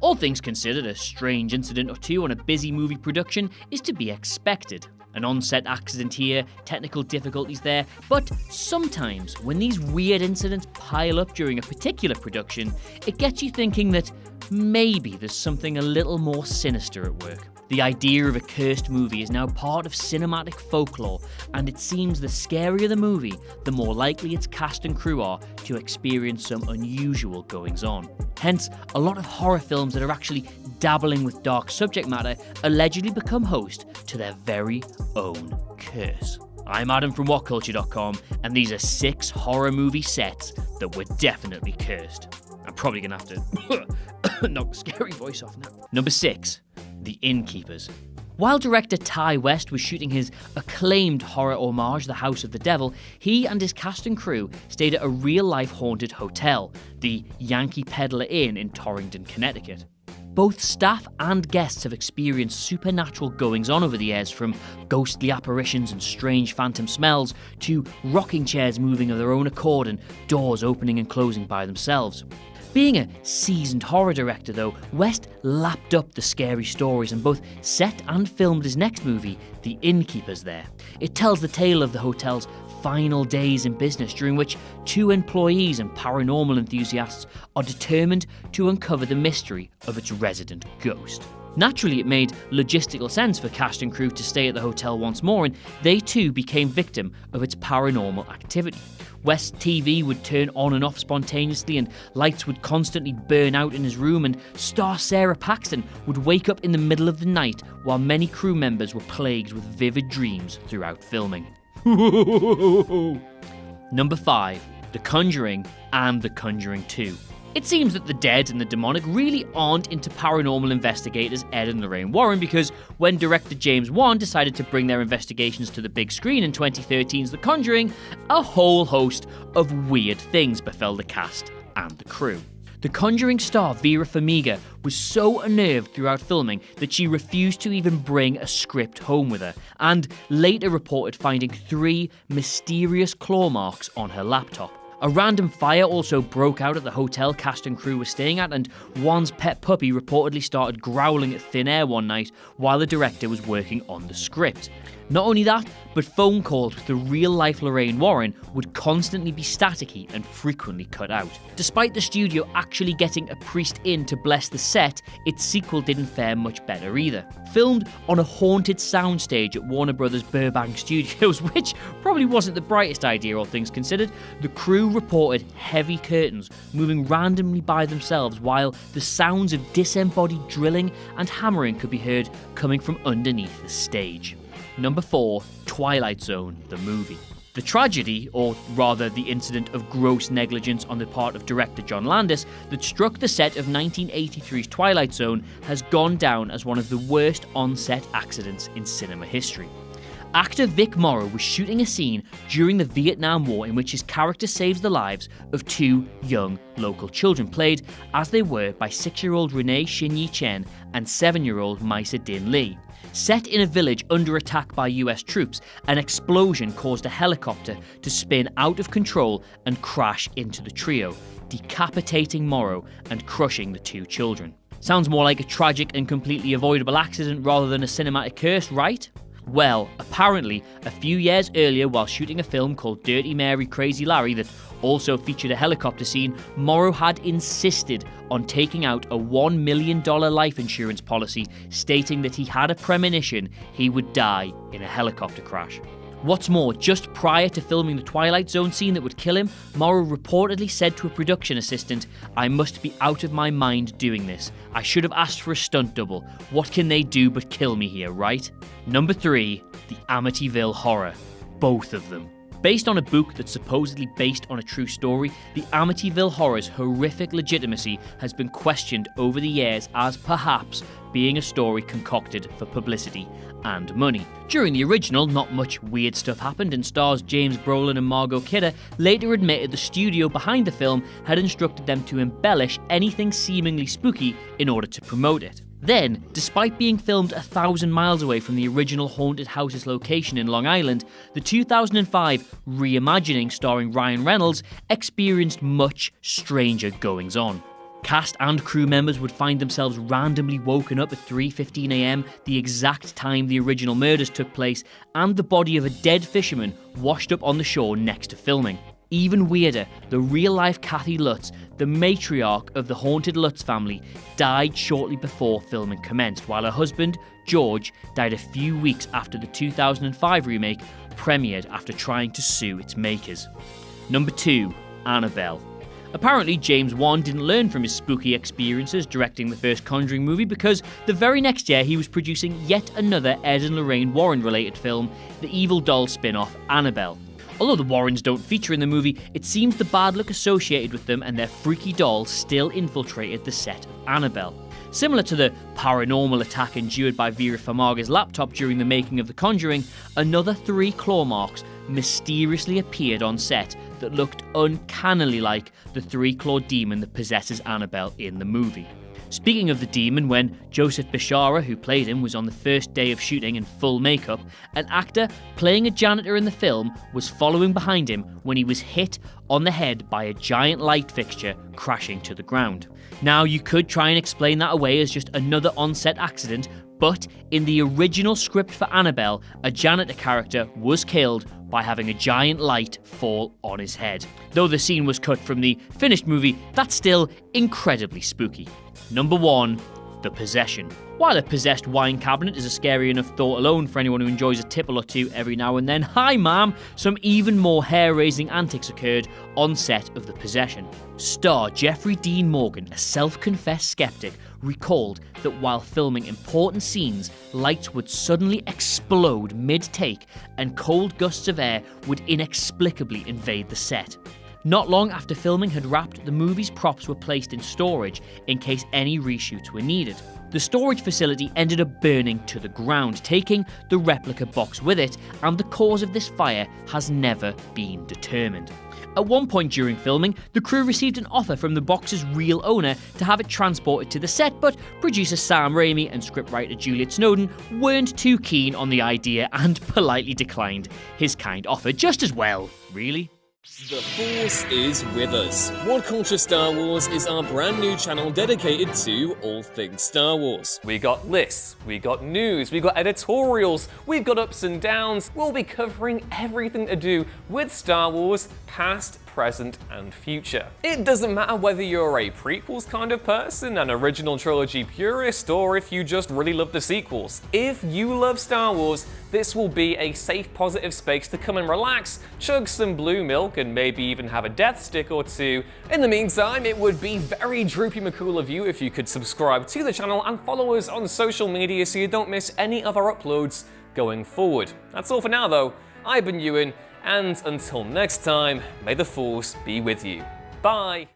All things considered, a strange incident or two on a busy movie production is to be expected. An on-set accident here, technical difficulties there, but sometimes when these weird incidents pile up during a particular production, it gets you thinking that maybe there's something a little more sinister at work. The idea of a cursed movie is now part of cinematic folklore, and it seems the scarier the movie, the more likely its cast and crew are to experience some unusual goings-on. Hence, a lot of horror films that are actually dabbling with dark subject matter allegedly become host to their very own curse. I'm Adam from WhatCulture.com, and these are 6 horror movie sets that were definitely cursed. I'm probably gonna have to knock the scary voice off now. Number 6. The Innkeepers. While director Ty West was shooting his acclaimed horror homage, The House of the Devil, he and his cast and crew stayed at a real-life haunted hotel, the Yankee Peddler Inn in Torrington, Connecticut. Both staff and guests have experienced supernatural goings-on over the years, from ghostly apparitions and strange phantom smells to rocking chairs moving of their own accord and doors opening and closing by themselves. Being a seasoned horror director though, West lapped up the scary stories and both set and filmed his next movie, The Innkeepers, there. It tells the tale of the hotel's final days in business, during which 2 employees and paranormal enthusiasts are determined to uncover the mystery of its resident ghost. Naturally, it made logistical sense for cast and crew to stay at the hotel once more, and they too became victim of its paranormal activity. West's TV would turn on and off spontaneously, and lights would constantly burn out in his room, and star Sarah Paxton would wake up in the middle of the night while many crew members were plagued with vivid dreams throughout filming. Number 5. The Conjuring and The Conjuring 2. It seems that the dead and the demonic really aren't into paranormal investigators Ed and Lorraine Warren, because when director James Wan decided to bring their investigations to the big screen in 2013's The Conjuring, a whole host of weird things befell the cast and the crew. The Conjuring star Vera Farmiga was so unnerved throughout filming that she refused to even bring a script home with her, and later reported finding 3 mysterious claw marks on her laptop. A random fire also broke out at the hotel cast and crew were staying at, and Wan's pet puppy reportedly started growling at thin air one night while the director was working on the script. Not only that, but phone calls with the real-life Lorraine Warren would constantly be staticky and frequently cut out. Despite the studio actually getting a priest in to bless the set, its sequel didn't fare much better either. Filmed on a haunted soundstage at Warner Brothers Burbank Studios, which probably wasn't the brightest idea all things considered, the crew reported heavy curtains moving randomly by themselves while the sounds of disembodied drilling and hammering could be heard coming from underneath the stage. Number 4. Twilight Zone, the movie. The tragedy, or rather the incident of gross negligence on the part of director John Landis, that struck the set of 1983's Twilight Zone has gone down as one of the worst on-set accidents in cinema history. Actor Vic Morrow was shooting a scene during the Vietnam War in which his character saves the lives of 2 young local children, played as they were by 6-year-old Renee Shin-Yi Chen and 7-year-old Maisa Din Lee. Set in a village under attack by US troops, an explosion caused a helicopter to spin out of control and crash into the trio, decapitating Morrow and crushing the 2 children. Sounds more like a tragic and completely avoidable accident rather than a cinematic curse, right? Well, apparently, a few years earlier while shooting a film called Dirty Mary Crazy Larry that also featured a helicopter scene, Morrow had insisted on taking out a $1 million life insurance policy, stating that he had a premonition he would die in a helicopter crash. What's more, just prior to filming the Twilight Zone scene that would kill him, Morrow reportedly said to a production assistant, "I must be out of my mind doing this. I should have asked for a stunt double. What can they do but kill me here, right?" Number 3. The Amityville Horror. Both of them. Based on a book that's supposedly based on a true story, the Amityville Horror's horrific legitimacy has been questioned over the years as perhaps being a story concocted for publicity and money. During the original, not much weird stuff happened, and stars James Brolin and Margot Kidder later admitted the studio behind the film had instructed them to embellish anything seemingly spooky in order to promote it. Then, despite being filmed 1,000 miles away from the original haunted house's location in Long Island, the 2005 reimagining starring Ryan Reynolds experienced much stranger goings-on. Cast and crew members would find themselves randomly woken up at 3:15 a.m, the exact time the original murders took place, and the body of a dead fisherman washed up on the shore next to filming. Even weirder, the real-life Kathy Lutz, the matriarch of the haunted Lutz family, died shortly before filming commenced, while her husband, George, died a few weeks after the 2005 remake premiered after trying to sue its makers. Number 2. Annabelle. Apparently, James Wan didn't learn from his spooky experiences directing the first Conjuring movie, because the very next year he was producing yet another Ed and Lorraine Warren-related film, the evil doll spin-off Annabelle. Although the Warrens don't feature in the movie, it seems the bad luck associated with them and their freaky doll still infiltrated the set of Annabelle. Similar to the paranormal attack endured by Vera Farmiga's laptop during the making of The Conjuring, another 3 claw marks mysteriously appeared on set that looked uncannily like the 3-clawed demon that possesses Annabelle in the movie. Speaking of the demon, when Joseph Bishara, who played him, was on the first day of shooting in full makeup, an actor playing a janitor in the film was following behind him when he was hit on the head by a giant light fixture crashing to the ground. Now, you could try and explain that away as just another on-set accident, but in the original script for Annabelle, a janitor character was killed by having a giant light fall on his head. Though the scene was cut from the finished movie, that's still incredibly spooky. Number 1. The Possession. While a possessed wine cabinet is a scary enough thought alone for anyone who enjoys a tipple or two every now and then, hi ma'am, some even more hair-raising antics occurred on set of The Possession. Star Jeffrey Dean Morgan, a self-confessed skeptic, recalled that while filming important scenes, lights would suddenly explode mid-take and cold gusts of air would inexplicably invade the set. Not long after filming had wrapped, the movie's props were placed in storage in case any reshoots were needed. The storage facility ended up burning to the ground, taking the replica box with it, and the cause of this fire has never been determined. At one point during filming, the crew received an offer from the box's real owner to have it transported to the set, but producer Sam Raimi and scriptwriter Juliet Snowden weren't too keen on the idea and politely declined his kind offer. Just as well, really. The Force is with us. What Culture Star Wars is our brand new channel dedicated to all things Star Wars. We got lists, we got news, we got editorials, we've got ups and downs. We'll be covering everything to do with Star Wars, past, present, and future. It doesn't matter whether you're a prequels kind of person, an original trilogy purist, or if you just really love the sequels. If you love Star Wars, this will be a safe, positive space to come and relax, chug some blue milk, and maybe even have a death stick or two. In the meantime, it would be very droopy McCool of you if you could subscribe to the channel and follow us on social media so you don't miss any of our uploads going forward. That's all for now though. I've been Ewan, and until next time, may the Force be with you. Bye!